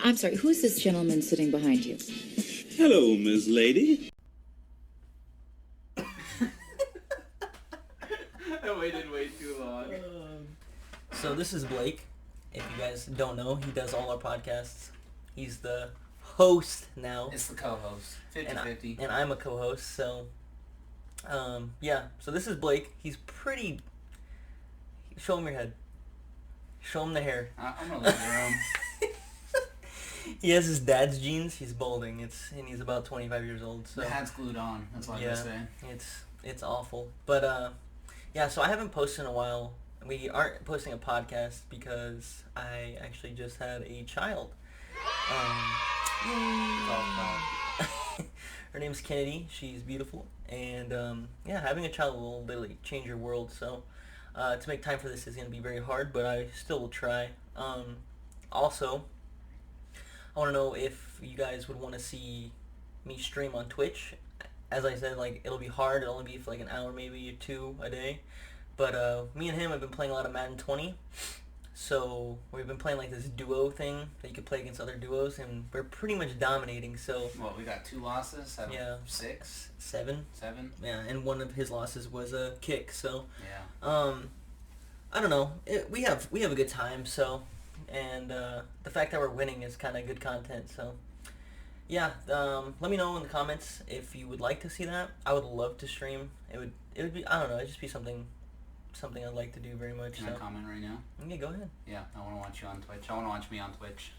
I'm sorry, who's this gentleman sitting behind you? Hello, Miss Lady. I waited way too long. So this is Blake. If you guys don't know, he does all our podcasts. He's the host now. It's the co-host. 50-50. And I'm a co-host, so... yeah, so this is Blake. He's pretty... Show him your head. Show him the hair. I'm gonna leave the room. He has his dad's genes. He's balding. And he's about 25 years old. So The hat's glued on. That's all I gotta say. It's awful. But yeah. So I haven't posted in a while. We aren't posting a podcast because I actually just had a child. Her name's Kennedy. She's beautiful, and yeah, having a child will literally change your world. So to make time for this is gonna be very hard, but I still will try. Also, I want to know if you guys would want to see me stream on Twitch. As I said, like, it'll be hard. It'll only be for like an hour, maybe 2 a day. But me and him have been playing a lot of Madden 20. So we've been playing like this duo thing that you can play against other duos, and we're pretty much dominating. So What, we got 2 losses out of 6? 7. 7? Yeah, and one of his losses was a kick. So Yeah. I don't know. We have a good time. So, and the fact that we're winning is kind of good content. So yeah, let me know in the comments if you would like to see that. I would love to stream. It would be, I don't know, it'd just be something I'd like to do very much. Can I comment right now? Yeah, go ahead. Yeah, I want to watch you on Twitch. I want to watch me on Twitch.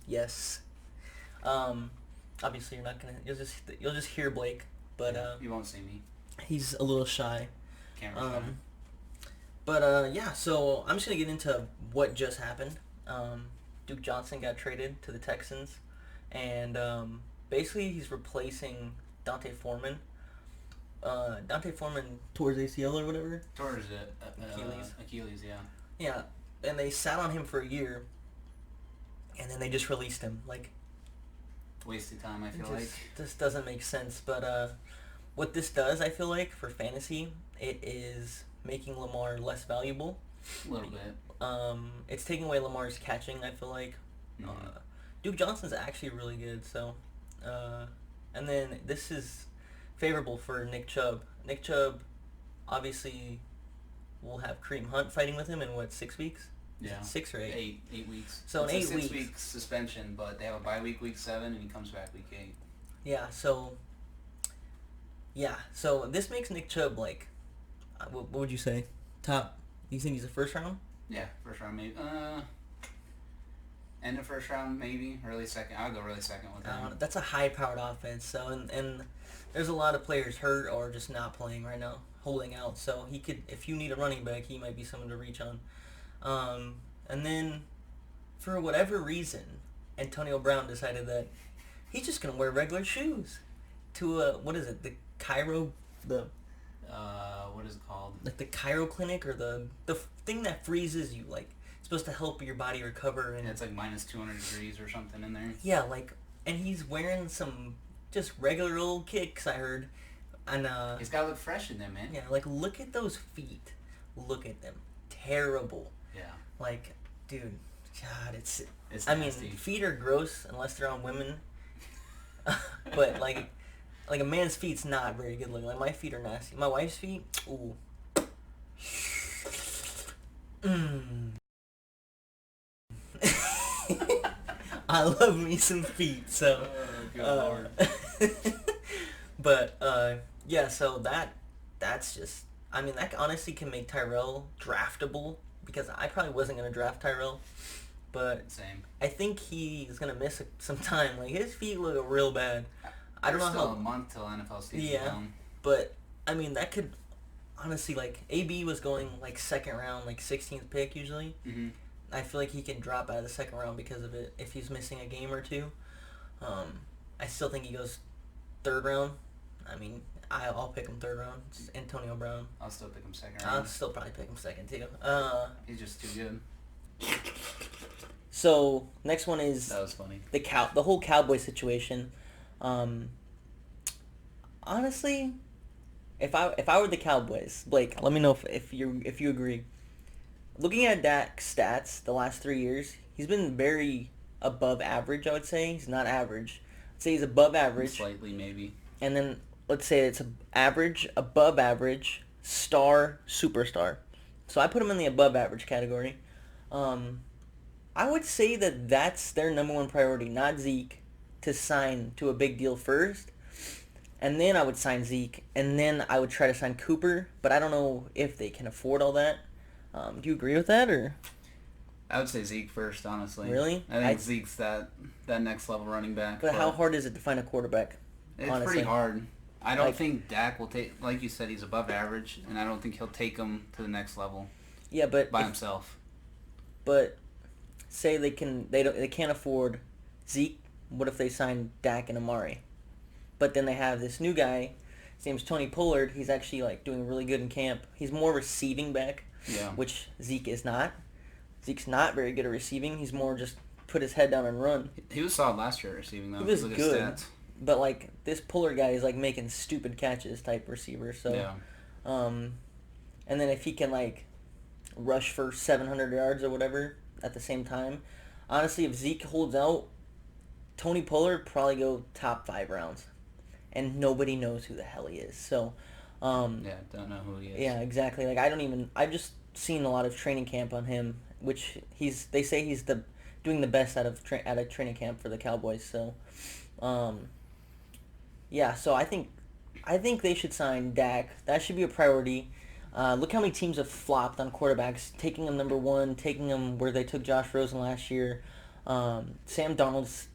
Yes. Obviously you're not gonna. You'll just hear Blake, but you won't see me. he's a little shy. Camera shy. But yeah, so I'm just gonna get into what just happened. Duke Johnson got traded to the Texans, and basically he's replacing Dante Foreman. Dante Foreman tore his ACL or whatever. Towards it. Achilles, yeah. Yeah, and they sat on him for a year, and then they just released him. Like, Wasted time, I feel like. This doesn't make sense, but what this does, I feel like, for fantasy, it is making Lamar less valuable. A little bit. It's taking away Lamar's catching, I feel like. Mm-hmm. Duke Johnson's actually really good, so... and then this is favorable for Nick Chubb. Nick Chubb, obviously, will have Kareem Hunt fighting with him in, 6 weeks? Yeah. 6 or 8? 8 weeks. So in it's 8 a weeks... 6-week suspension, but they have a bye week 7, and he comes back week 8. Yeah, so... Yeah, so this makes Nick Chubb, like... what would you say? Top... You think he's a first round? Yeah, first round maybe. End of first round maybe. Early second. I'll go early second with him. That's a high-powered offense, so... And there's a lot of players hurt or just not playing right now, holding out. So he could... If you need a running back, he might be someone to reach on. And then, for whatever reason, Antonio Brown decided that he's just going to wear regular shoes to, what is it, the Cairo, what is it called? Like the Cairo Clinic, or the thing that freezes you, like, it's supposed to help your body recover. And it's like minus 200 degrees or something in there. Yeah, like, and he's wearing some just regular old kicks, I heard. And, he's got to look fresh in them, man. Yeah, like, look at those feet. Look at them. Terrible. Yeah. Like, dude, God, it's I mean, feet are gross unless they're on women. But like a man's feet's not very good looking. Like, my feet are nasty. My wife's feet, ooh. I love me some feet, so. Good Lord. But yeah, so that's just. I mean, that honestly can make Tyrell draftable, because I probably wasn't gonna draft Tyrell, but same. I think he's gonna miss some time. Like, his feet look real bad. I don't know still how. A month till NFL season. Yeah, but I mean, that could honestly, like, AB was going like second round, like 16th pick usually. Mm-hmm. I feel like he can drop out of the second round because of it if he's missing a game or two. I still think he goes third round. I mean, I'll pick him third round. It's Antonio Brown. I'll still pick him second round. I'll still probably pick him second too. He's just too good. So next one is That was funny. the whole Cowboy situation. Honestly, if I were the Cowboys, Blake, let me know if you agree. Looking at Dak's stats the last 3 years, he's been very above average, I would say. He's not average. I'd say he's above average. Slightly, maybe. And then let's say it's average, above average, star, superstar. So I put him in the above average category. I would say that that's their number one priority, not Zeke, to sign to a big deal first. And then I would sign Zeke, and then I would try to sign Cooper, but I don't know if they can afford all that. Do you agree with that, or? I would say Zeke first, honestly. Really? I think Zeke's that next level running back. But how hard is it to find a quarterback? It's honestly? pretty hard. I don't think Dak will take, like you said, he's above average, and I don't think he'll take him to the next level. Yeah, but by himself. But say they can't afford Zeke. What if they sign Dak and Amari? But then they have this new guy. His name's Tony Pollard. He's actually doing really good in camp. He's more receiving back, which Zeke is not. Zeke's not very good at receiving. He's more just put his head down and run. He was solid last year at receiving, though. He was Look good. At his stats. But this Pollard guy is making stupid catches type receiver. So, and then if he can rush for 700 yards or whatever at the same time, honestly, if Zeke holds out, Tony Pollard probably go top 5 rounds, and nobody knows who the hell he is. So, don't know who he is. Yeah, exactly. I've just seen a lot of training camp on him, which they say he's doing the best out of training camp for the Cowboys. So, so I think they should sign Dak. That should be a priority. Look how many teams have flopped on quarterbacks, taking them number 1, taking them where they took Josh Rosen last year. Sam Darnold's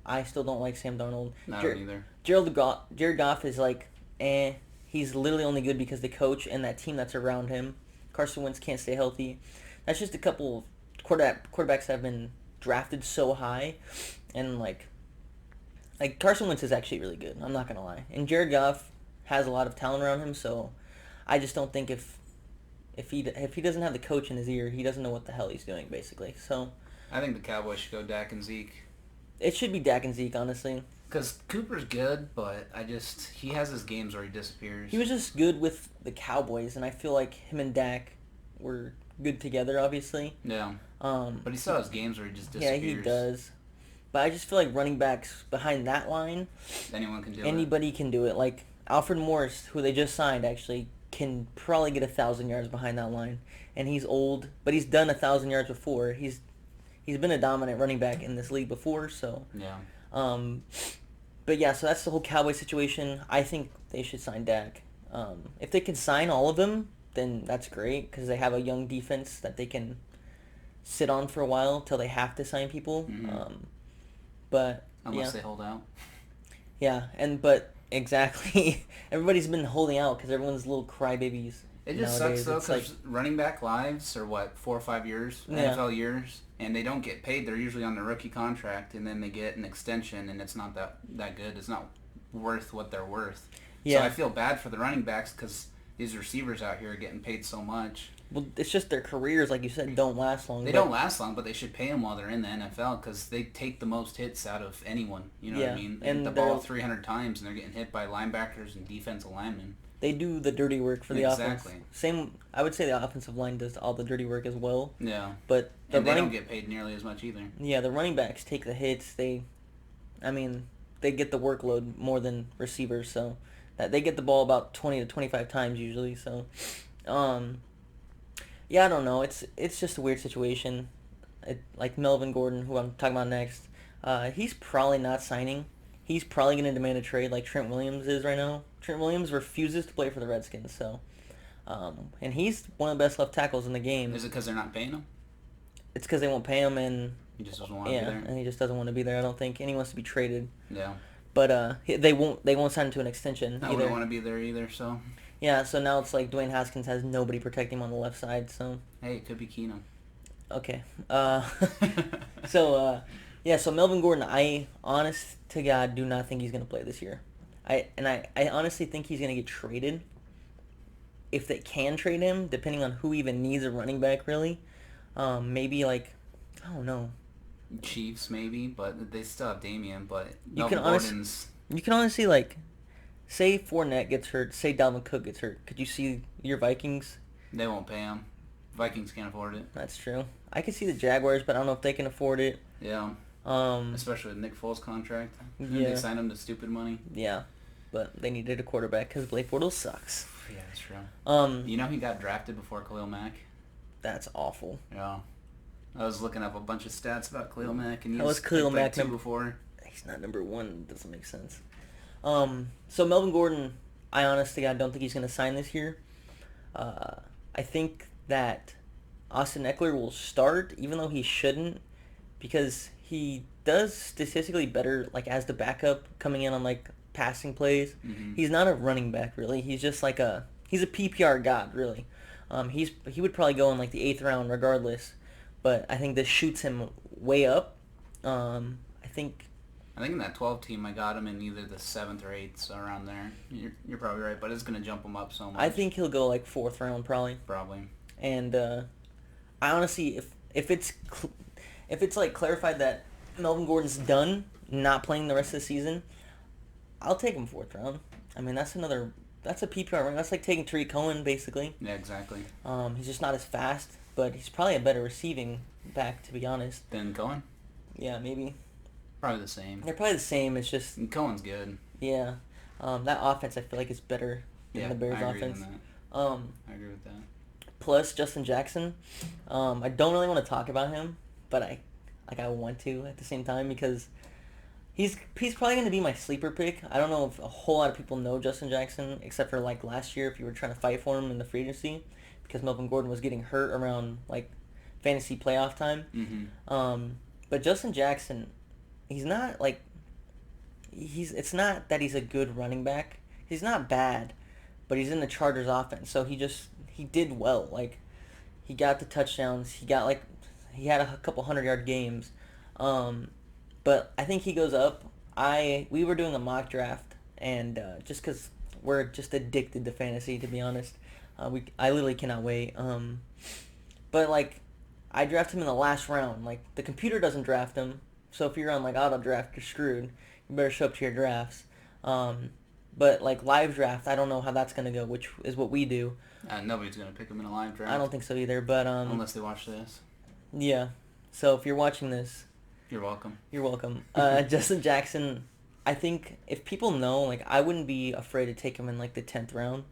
I still don't like Sam Darnold. Not either. Jared Goff is he's literally only good because the coach and that team that's around him. Carson Wentz can't stay healthy. That's just a couple of quarterbacks that have been drafted so high, and Carson Wentz is actually really good. I'm not gonna lie, and Jared Goff has a lot of talent around him. So I just don't think if he doesn't have the coach in his ear, he doesn't know what the hell he's doing, basically. So I think the Cowboys should go Dak and Zeke. It should be Dak and Zeke, honestly. Because Cooper's good, but he has his games where he disappears. He was just good with the Cowboys, and I feel like him and Dak were good together, obviously. Yeah. But he still has games where he just disappears. Yeah, he does. But I just feel like running backs behind that line, anybody can do it. Alfred Morris, who they just signed, actually can probably get 1,000 yards behind that line. And he's old, but he's done 1,000 yards before. He's been a dominant running back in this league before, so... Yeah. But yeah, so that's the whole Cowboy situation. I think they should sign Dak. If they can sign all of them, then that's great, because they have a young defense that they can sit on for a while till they have to sign people. Mm-hmm. Unless they hold out. Yeah, but exactly. Everybody's been holding out because everyone's little crybabies. It just nowadays. Sucks, though, because running back lives are, 4 or 5 years, NFL years, and they don't get paid. They're usually on their rookie contract, and then they get an extension, and it's not that good. It's not worth what they're worth. Yeah. So I feel bad for the running backs because these receivers out here are getting paid so much. Well, it's just their careers, like you said, don't last long. They don't last long, but they should pay them while they're in the NFL because they take the most hits out of anyone. You know what I mean? They hit the ball 300 times, and they're getting hit by linebackers and defensive linemen. They do the dirty work for the offense. Same, I would say the offensive line does all the dirty work as well. Yeah. But they don't get paid nearly as much either. Yeah, the running backs take the hits. They get the workload more than receivers, so that they get the ball about 20 to 25 times usually. So, yeah, I don't know. It's just a weird situation. Like Melvin Gordon, who I'm talking about next, he's probably not signing. He's probably going to demand a trade like Trent Williams is right now. Trent Williams refuses to play for the Redskins, so... and he's one of the best left tackles in the game. Is it because they're not paying him? It's because they won't pay him, and... He just doesn't want to be there? Yeah, and he just doesn't want to be there, I don't think. And he wants to be traded. Yeah. But they won't sign him to an extension I wouldn't want to be there either, so... Yeah, so now it's like Dwayne Haskins has nobody protecting him on the left side, so... Hey, it could be Keenum. Okay. So Melvin Gordon, I, honest to God, do not think he's going to play this year. I honestly think he's going to get traded. If they can trade him, depending on who even needs a running back, really. Maybe, I don't know. Chiefs, maybe, but they still have Damian, but you can honestly, say Fournette gets hurt, say Dalvin Cook gets hurt. Could you see your Vikings? They won't pay him. Vikings can't afford it. That's true. I could see the Jaguars, but I don't know if they can afford it. Yeah. Especially with Nick Foles' contract. Yeah. They signed him to stupid money. Yeah, but they needed a quarterback because Blake Bortles sucks. Yeah, that's true. You know he got drafted before Khalil Mack? That's awful. Yeah. I was looking up a bunch of stats about Khalil Mack, and he How was Khalil Mack two before. He's not number one. It doesn't make sense. So Melvin Gordon, I honestly, I don't think he's going to sign this year. I think that Austin Eckler will start, even though he shouldn't, because he does statistically better, like, as the backup coming in on, like, passing plays. Mm-hmm. He's not a running back, really. He's just like he's a PPR god, really. He would probably go in, like, the 8th round regardless, but I think this shoots him way up. I think in that 12 team, I got him in either the 7th or 8th, so around there. You're probably right, but it's going to jump him up so much. I think he'll go, like, 4th round, probably. Probably. And I honestly, if it's like clarified that Melvin Gordon's done not playing the rest of the season, I'll take him 4th round. I mean, that's a PPR ring. That's like taking Tariq Cohen, basically. Yeah, exactly. He's just not as fast, but he's probably a better receiving back, to be honest. Then Cohen? Yeah, maybe. Probably the same. They're probably the same. It's just... And Cohen's good. Yeah. That offense, I feel like, is better than the Bears' offense. I agree with that. Plus, Justin Jackson. I don't really want to talk about him, but I want to at the same time because he's probably going to be my sleeper pick. I don't know if a whole lot of people know Justin Jackson, except for, like, last year if you were trying to fight for him in the free agency, because Melvin Gordon was getting hurt around, like, fantasy playoff time. Mm-hmm. But Justin Jackson, he's not, like, it's not that he's a good running back. He's not bad, but he's in the Chargers offense, so he did well. Like, he got the touchdowns. He had a couple 100-yard games. But I think he goes up. We were doing a mock draft, and just because we're just addicted to fantasy, to be honest, I literally cannot wait. But, like, I draft him in the last round. Like, the computer doesn't draft him, so if you're on, like, auto draft, you're screwed. You better show up to your drafts. But, like, live draft, I don't know how that's going to go, which is what we do. Nobody's going to pick him in a live draft. I don't think so either, but... unless they watch this. Yeah. So if you're watching this... You're welcome. You're welcome. Justin Jackson, I think if people know, like, I wouldn't be afraid to take him in, like, the 10th round.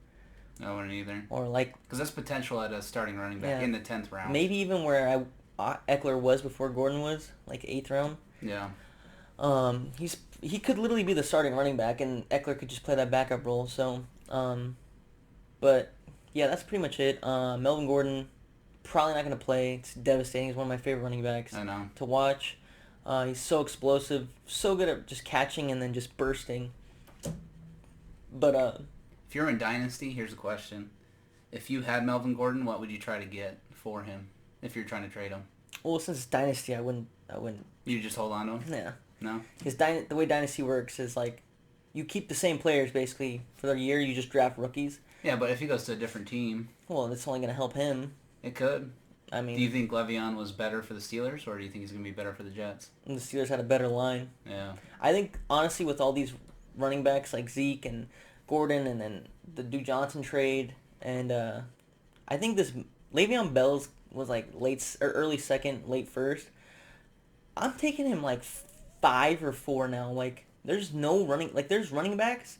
I wouldn't either. Or, like... Because that's potential at a starting running back in the 10th round. Maybe even where Eckler was before Gordon was, like, 8th round. Yeah. He could literally be the starting running back, and Eckler could just play that backup role. So, but yeah, that's pretty much it. Melvin Gordon probably not going to play. It's devastating. He's one of my favorite running backs to watch. He's so explosive, so good at just catching and then just bursting. But if you're in Dynasty, here's a question: if you had Melvin Gordon, what would you try to get for him if you're trying to trade him? Well, since it's Dynasty, I wouldn't. You just hold on to him? Yeah. No? Because the way Dynasty works is, like, you keep the same players, basically, for the year. You just draft rookies. Yeah, but if he goes to a different team... Well, that's only going to help him. It could. I mean... Do you think Le'Veon was better for the Steelers, or do you think he's going to be better for the Jets? And the Steelers had a better line. Yeah. I think, honestly, with all these running backs like Zeke and Gordon and then the Duke Johnson trade, and I think this Le'Veon Bell was, like, early second, late first. I'm taking him, like, 5 or 4 now. Like, there's no running... Like, there's running backs,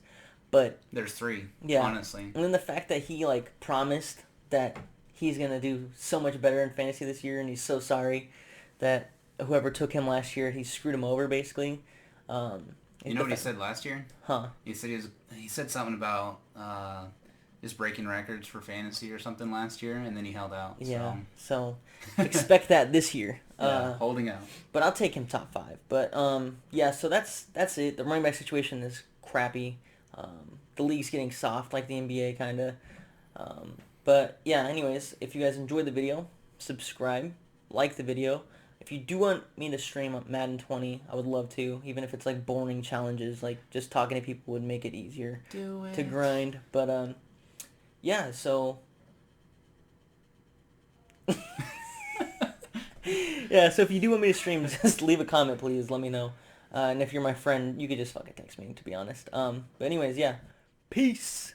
but... There's 3, yeah, honestly. And then the fact that he, like, promised that he's going to do so much better in fantasy this year, and he's so sorry that whoever took him last year, he screwed him over, basically. You know what he said last year? Huh? He said something about just breaking records for fantasy or something last year, and then he held out. Yeah, so expect that this year. Yeah, holding out. But I'll take him top 5. But yeah, so that's it. The running back situation is crappy. The league's getting soft, like the NBA, kind of. But yeah, anyways, if you guys enjoyed the video, subscribe, like the video. If you do want me to stream Madden 20, I would love to, even if it's like boring challenges, like just talking to people would make it easier to grind. But yeah, so yeah, so if you do want me to stream, just leave a comment, please. Let me know. And if you're my friend, you could just fucking text me, to be honest. But anyways, yeah. Peace.